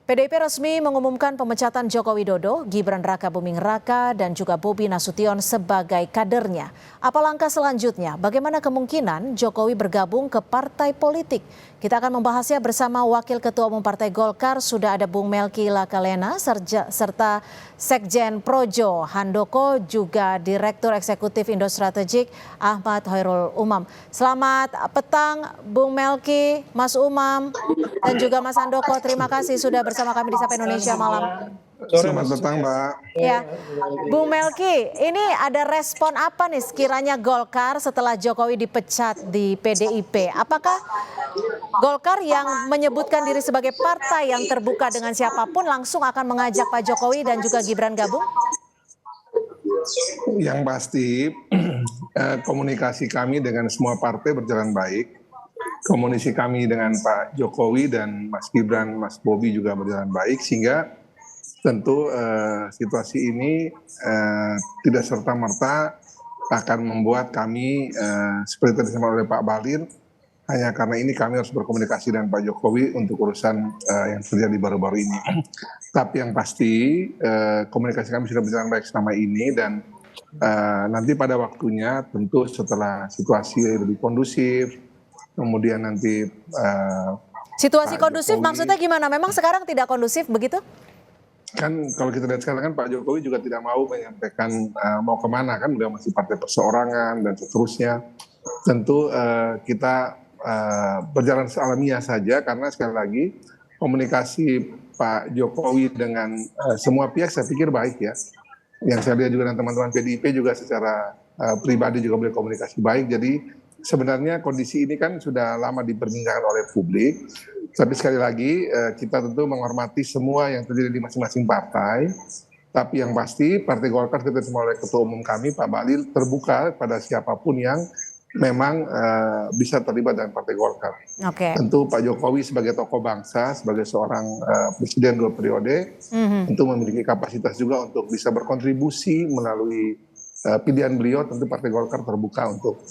PDIP resmi mengumumkan pemecatan Joko Widodo, Gibran Rakabuming Raka, dan juga Bobi Nasution sebagai kadernya. Apa langkah selanjutnya? Bagaimana kemungkinan Jokowi bergabung ke partai politik? Kita akan membahasnya bersama Wakil Ketua Umum Partai Golkar, sudah ada Bung Melki Lakalena, serta Sekjen Projo Handoko, juga Direktur Eksekutif Indo Strategik Ahmad Hoirul Umam. Selamat petang Bung Melki, Mas Umam, dan juga Mas Handoko. Terima kasih sudah bersama kami di Sapa Indonesia Malam. Selamat petang, Mbak. Ya, Bung Melki, ini ada respon apa nih sekiranya Golkar setelah Jokowi dipecat di PDIP? Apakah Golkar yang menyebutkan diri sebagai partai yang terbuka dengan siapapun langsung akan mengajak Pak Jokowi dan juga Gibran gabung? Yang pasti komunikasi kami dengan semua partai berjalan baik. Komunikasi kami dengan Pak Jokowi dan Mas Gibran, Mas Bobi juga berjalan baik, sehingga tentu situasi ini tidak serta-merta akan membuat kami seperti tadi disampaikan oleh Pak Bahlil, hanya karena ini kami harus berkomunikasi dengan Pak Jokowi untuk urusan yang terjadi baru-baru ini. Tapi yang pasti komunikasi kami sudah berjalan baik selama ini, dan nanti pada waktunya tentu setelah situasi lebih kondusif, kemudian nanti situasi kondusif Jokowi, maksudnya gimana? Memang sekarang tidak kondusif begitu? Kan kalau kita lihat sekarang kan Pak Jokowi juga tidak mau menyampaikan mau kemana, kan udah masih partai perseorangan dan seterusnya. Tentu kita berjalan sealamiah saja, karena sekali lagi komunikasi Pak Jokowi dengan semua pihak saya pikir baik ya. Yang saya lihat juga dengan teman-teman PDIP juga secara pribadi juga berkomunikasi baik. Jadi sebenarnya kondisi ini kan sudah lama diperbincangkan oleh publik. Tapi sekali lagi kita tentu menghormati semua yang terjadi di masing-masing partai. Tapi yang pasti Partai Golkar kita semua oleh Ketua Umum kami Pak Bahlil terbuka pada siapapun yang memang bisa terlibat dengan Partai Golkar. Tentu Pak Jokowi sebagai tokoh bangsa, sebagai seorang presiden 2 periode, tentu memiliki kapasitas juga untuk bisa berkontribusi melalui pilihan beliau. Tentu Partai Golkar terbuka untuk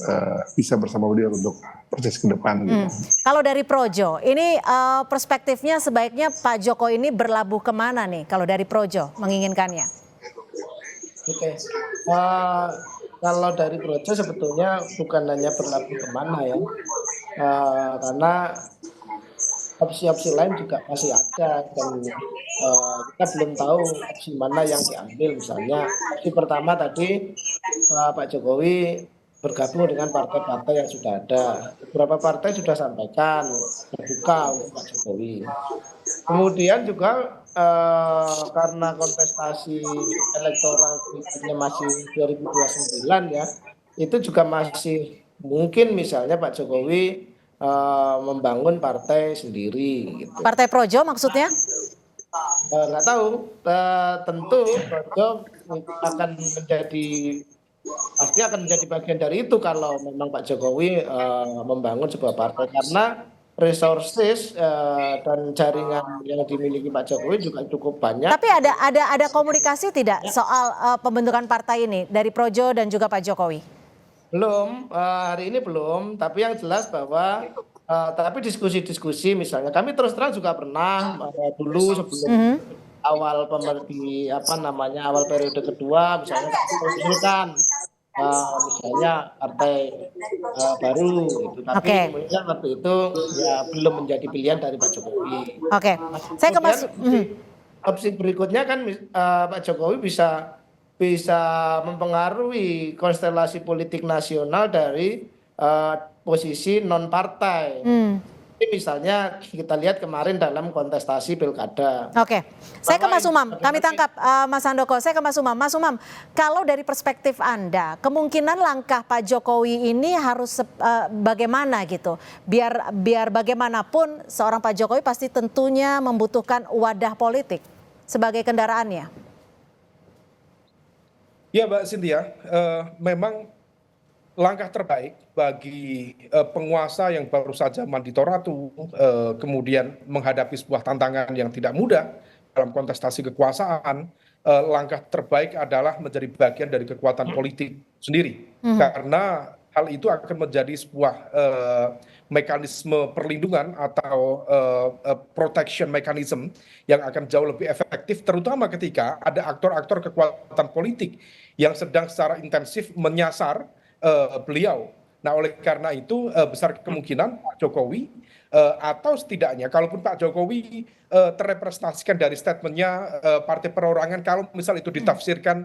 bisa bersama beliau untuk proses ke depan. Gitu. Kalau dari Projo, ini perspektifnya sebaiknya Pak Jokowi ini berlabuh kemana nih kalau dari Projo menginginkannya? Oke. Kalau dari Projo sebetulnya bukan hanya berlabuh kemana ya, karena opsi-opsi lain juga masih ada, dan kita belum tahu opsi mana yang diambil. Misalnya opsi pertama tadi Pak Jokowi bergabung dengan partai-partai yang sudah ada. Beberapa partai sudah sampaikan terbuka untuk Pak Jokowi. Kemudian juga karena kontestasi elektoral berikutnya masih 2029 ya, itu juga masih mungkin misalnya Pak Jokowi membangun partai sendiri. Gitu. Partai Projo maksudnya? Nggak tahu. Tentu Projo pasti akan menjadi bagian dari itu kalau memang Pak Jokowi membangun sebuah partai, karena resources dan jaringan yang dimiliki Pak Jokowi juga cukup banyak. Tapi ada komunikasi tidak soal pembentukan partai ini dari Projo dan juga Pak Jokowi? Belum, hari ini belum. Tapi yang jelas bahwa tapi diskusi-diskusi misalnya kami terus terang juga pernah dulu sebelum awal awal periode kedua misalnya mengusulkan misalnya partai baru gitu. Tapi kemudian waktu itu ya belum menjadi pilihan dari Pak Jokowi. Saya ke Mas. Opsi berikutnya kan Pak Jokowi bisa mempengaruhi konstelasi politik nasional dari posisi non partai. Ini misalnya kita lihat kemarin dalam kontestasi pilkada. Saya ke Mas Umam, kami tangkap Mas Handoko. Saya ke Mas Umam. Mas Umam, kalau dari perspektif Anda, kemungkinan langkah Pak Jokowi ini harus bagaimana gitu? Biar bagaimanapun seorang Pak Jokowi pasti tentunya membutuhkan wadah politik sebagai kendaraannya. Ya Mbak Cynthia, memang langkah terbaik bagi penguasa yang baru saja Mandito Ratu, kemudian menghadapi sebuah tantangan yang tidak mudah dalam kontestasi kekuasaan, langkah terbaik adalah menjadi bagian dari kekuatan politik sendiri. Karena hal itu akan menjadi sebuah mekanisme perlindungan atau protection mechanism yang akan jauh lebih efektif, terutama ketika ada aktor-aktor kekuatan politik yang sedang secara intensif menyasar beliau. Nah, oleh karena itu besar kemungkinan Pak Jokowi atau setidaknya kalaupun Pak Jokowi terrepresentasikan dari statementnya partai perorangan, kalau misal itu ditafsirkan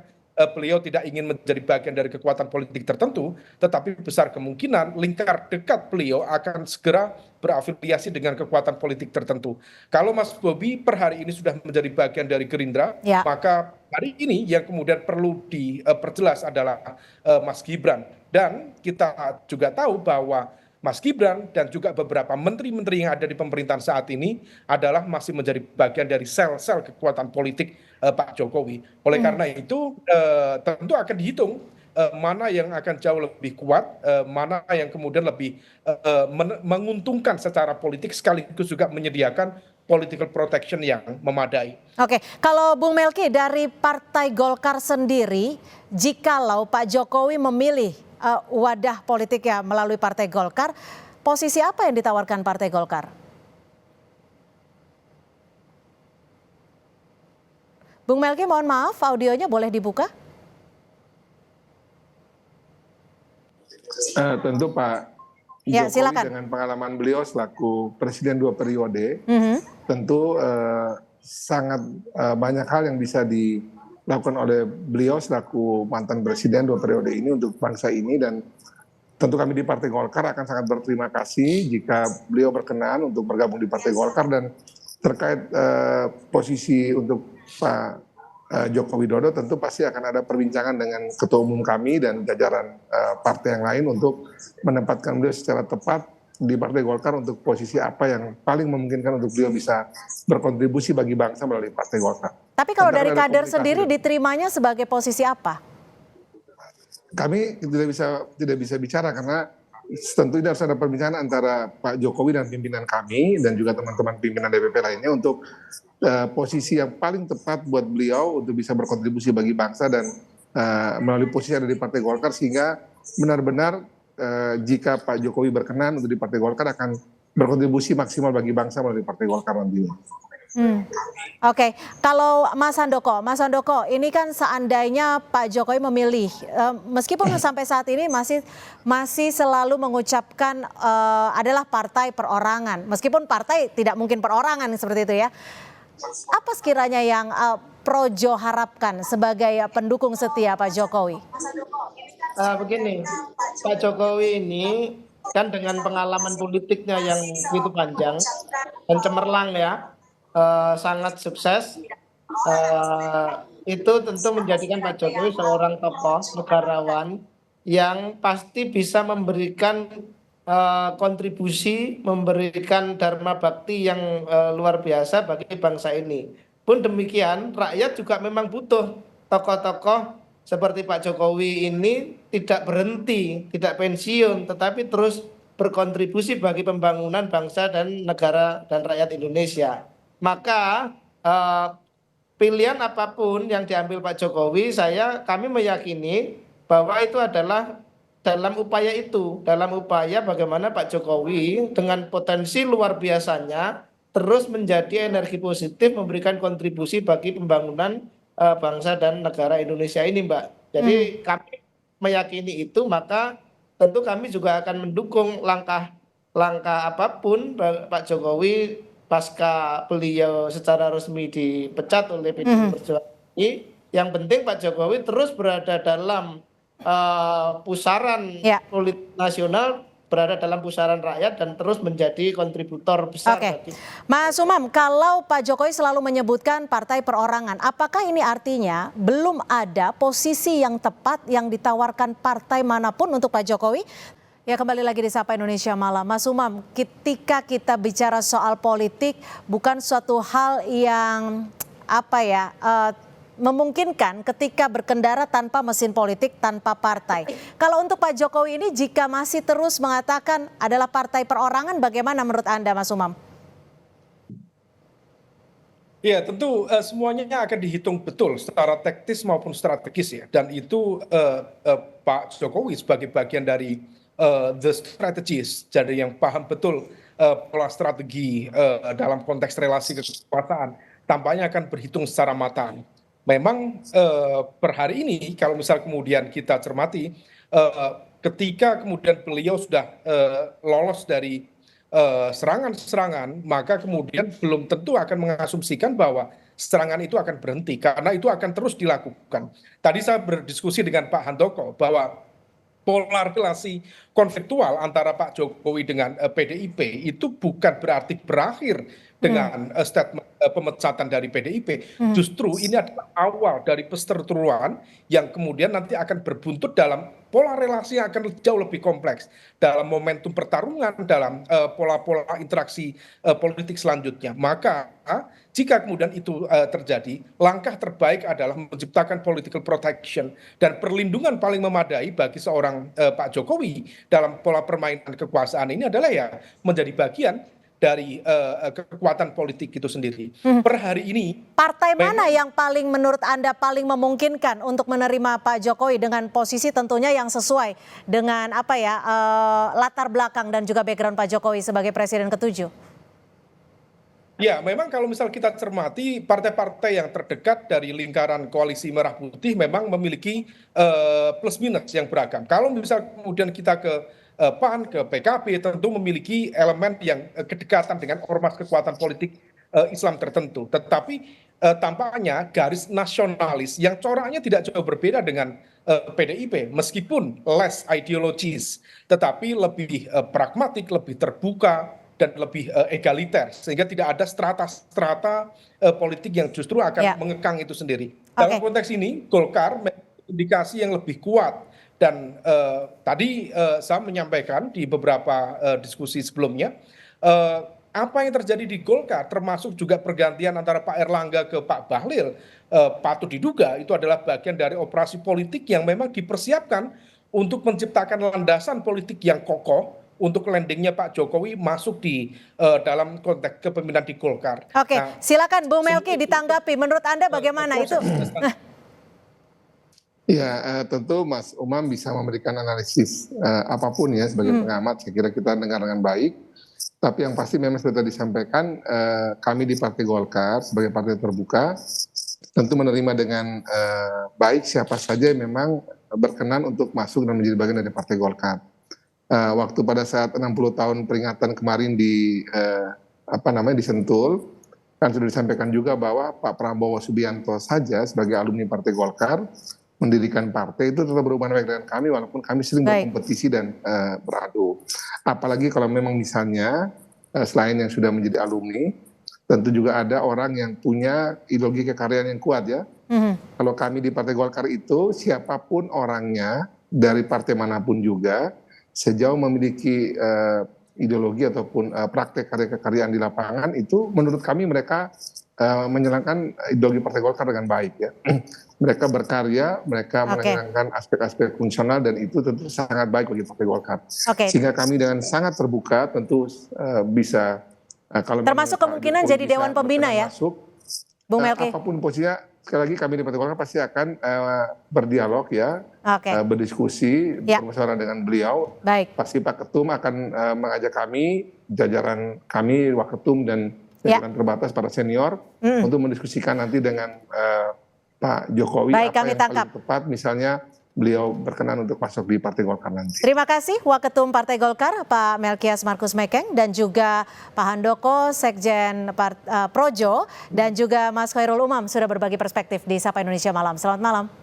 beliau tidak ingin menjadi bagian dari kekuatan politik tertentu, tetapi besar kemungkinan lingkar dekat beliau akan segera berafiliasi dengan kekuatan politik tertentu. Kalau Mas Bobi per hari ini sudah menjadi bagian dari Gerindra, Ya. maka hari ini yang kemudian perlu diperjelas adalah Mas Gibran. Dan kita juga tahu bahwa Mas Gibran dan juga beberapa menteri-menteri yang ada di pemerintahan saat ini adalah masih menjadi bagian dari sel-sel kekuatan politik Pak Jokowi. Oleh karena itu tentu akan dihitung mana yang akan jauh lebih kuat, mana yang kemudian lebih menguntungkan secara politik sekaligus juga menyediakan political protection yang memadai. Oke, kalau Bung Melki dari Partai Golkar sendiri, jikalau Pak Jokowi memilih wadah politik ya melalui Partai Golkar, posisi apa yang ditawarkan Partai Golkar? Bung Melki, mohon maaf, audionya boleh dibuka? Tentu Pak Ya, Jokowi silakan. dengan pengalaman beliau selaku presiden 2 periode, tentu sangat banyak hal yang bisa dilakukan oleh beliau selaku mantan presiden 2 periode ini untuk bangsa ini, dan tentu kami di Partai Golkar akan sangat berterima kasih jika beliau berkenan untuk bergabung di Partai Golkar. Dan terkait posisi untuk Pak Joko Widodo, tentu pasti akan ada perbincangan dengan ketua umum kami dan jajaran partai yang lain untuk menempatkan beliau secara tepat di Partai Golkar untuk posisi apa yang paling memungkinkan untuk beliau bisa berkontribusi bagi bangsa melalui Partai Golkar. Tapi kalau Tentu dari akan ada kader komunikasi sendiri diterimanya sebagai posisi apa? Kami tidak bisa bicara karena tentu ini harus ada perbincangan antara Pak Jokowi dan pimpinan kami dan juga teman-teman pimpinan DPP lainnya untuk posisi yang paling tepat buat beliau untuk bisa berkontribusi bagi bangsa dan melalui posisi ada di Partai Golkar, sehingga benar-benar jika Pak Jokowi berkenan untuk di Partai Golkar akan berkontribusi maksimal bagi bangsa melalui Partai Golkar nantinya. Oke, kalau Mas Handoko, ini kan seandainya Pak Jokowi memilih, meskipun sampai saat ini masih selalu mengucapkan adalah partai perorangan, meskipun partai tidak mungkin perorangan seperti itu ya. Apa sekiranya yang Projo harapkan sebagai pendukung setia Pak Jokowi? Begini, Pak Jokowi ini kan dengan pengalaman politiknya yang begitu panjang dan cemerlang ya, sangat sukses, itu tentu menjadikan Pak Jokowi seorang tokoh negarawan yang pasti bisa memberikan kontribusi, memberikan dharma bakti yang luar biasa bagi bangsa ini. Pun demikian, rakyat juga memang butuh tokoh-tokoh seperti Pak Jokowi ini tidak berhenti, tidak pensiun, tetapi terus berkontribusi bagi pembangunan bangsa dan negara dan rakyat Indonesia. Maka pilihan apapun yang diambil Pak Jokowi, kami meyakini bahwa itu adalah dalam upaya bagaimana Pak Jokowi dengan potensi luar biasanya terus menjadi energi positif, memberikan kontribusi bagi pembangunan bangsa dan negara Indonesia ini, Mbak. Jadi kami meyakini itu, maka tentu kami juga akan mendukung langkah apapun Pak Jokowi pasca beliau secara resmi dipecat oleh PDI Perjuangan ini. Yang penting Pak Jokowi terus berada dalam pusaran politik nasional, berada dalam pusaran rakyat dan terus menjadi kontributor besar. Oke, Mas Umam, kalau Pak Jokowi selalu menyebutkan partai perorangan, apakah ini artinya belum ada posisi yang tepat yang ditawarkan partai manapun untuk Pak Jokowi? Ya, kembali lagi di Sapa Indonesia Malam. Mas Umam, ketika kita bicara soal politik, bukan suatu hal yang memungkinkan ketika berkendara tanpa mesin politik, tanpa partai. Kalau untuk Pak Jokowi ini, jika masih terus mengatakan adalah partai perorangan, bagaimana menurut Anda, Mas Umam? Ya, tentu semuanya akan dihitung betul secara taktis maupun strategis ya. Dan itu Pak Jokowi sebagai bagian dari the strategist, jadi yang paham betul pola strategi dalam konteks relasi kekuasaan, tampaknya akan berhitung secara matang. Memang per hari ini kalau misal kemudian kita cermati, ketika kemudian beliau sudah lolos dari serangan-serangan, maka kemudian belum tentu akan mengasumsikan bahwa serangan itu akan berhenti, karena itu akan terus dilakukan. Tadi saya berdiskusi dengan Pak Handoko bahwa pola relasi konfliktual antara Pak Jokowi dengan PDIP itu bukan berarti berakhir dengan statement pemecatan dari PDIP. Justru ini adalah awal dari perseteruan yang kemudian nanti akan berbuntut dalam pola relasi yang akan jauh lebih kompleks dalam momentum pertarungan, dalam pola-pola interaksi politik selanjutnya. Maka jika kemudian itu terjadi, langkah terbaik adalah menciptakan political protection dan perlindungan paling memadai bagi seorang Pak Jokowi dalam pola permainan kekuasaan ini adalah ya menjadi bagian dari kekuatan politik itu sendiri. Per hari ini, partai mana yang paling menurut Anda paling memungkinkan untuk menerima Pak Jokowi dengan posisi tentunya yang sesuai dengan latar belakang dan juga background Pak Jokowi sebagai Presiden ke-7? Ya, memang kalau misal kita cermati partai-partai yang terdekat dari lingkaran koalisi Merah Putih memang memiliki plus minus yang beragam. Kalau misal kemudian kita ke PAN, ke PKB tentu memiliki elemen yang kedekatan dengan ormas kekuatan politik Islam tertentu. Tetapi tampaknya garis nasionalis yang coraknya tidak jauh berbeda dengan PDIP, meskipun less ideologis, tetapi lebih pragmatik, lebih terbuka, dan lebih egaliter, sehingga tidak ada strata-strata politik yang justru akan mengekang itu sendiri. Dalam konteks ini, Golkar indikasi yang lebih kuat. Dan tadi saya menyampaikan di beberapa diskusi sebelumnya, apa yang terjadi di Golkar, termasuk juga pergantian antara Pak Erlangga ke Pak Bahlil, patut diduga itu adalah bagian dari operasi politik yang memang dipersiapkan untuk menciptakan landasan politik yang kokoh untuk landingnya Pak Jokowi masuk di dalam konteks kepemimpinan di Golkar. Oke, silakan Bung Melki ditanggapi. Menurut Anda bagaimana itu? Ya, tentu Mas Umam bisa memberikan analisis apapun ya sebagai pengamat. Saya kira kita dengar dengan baik. Tapi yang pasti memang sudah disampaikan, kami di Partai Golkar sebagai partai terbuka tentu menerima dengan baik siapa saja yang memang berkenan untuk masuk dan menjadi bagian dari Partai Golkar. Waktu pada saat 60 tahun peringatan kemarin di di Sentul, kan sudah disampaikan juga bahwa Pak Prabowo Subianto saja sebagai alumni Partai Golkar mendirikan partai itu tetap berhubungan baik dengan kami walaupun kami sering berkompetisi dan beradu. Apalagi kalau memang misalnya selain yang sudah menjadi alumni, tentu juga ada orang yang punya ideologi kekaryaan yang kuat ya. Kalau kami di Partai Golkar itu siapapun orangnya dari partai manapun juga, sejauh memiliki ideologi ataupun praktek karya-kekaryaan di lapangan itu menurut kami mereka menjalankan ideologi Partai Golkar dengan baik ya. Mereka berkarya, mereka menjalankan aspek-aspek fungsional dan itu tentu sangat baik bagi Partai Golkar. Sehingga kami dengan sangat terbuka tentu bisa kalau termasuk kemungkinan jadi Dewan Pembina ya, Bung Melki. Apapun posisinya, sekali lagi kami di Partai Golkar pasti akan berdialog ya, berdiskusi, bermusyawarah dengan beliau. Pasti Pak Ketum akan mengajak kami, jajaran kami, Waketum dan jajaran terbatas para senior untuk mendiskusikan nanti dengan Pak Jokowi apa yang paling tepat misalnya beliau berkenan untuk masuk di Partai Golkar nanti. Terima kasih Waketum Partai Golkar Pak Melkias Markus Mekeng dan juga Pak Handoko Sekjen Projo dan juga Mas Khairul Umam sudah berbagi perspektif di Sapa Indonesia Malam. Selamat malam.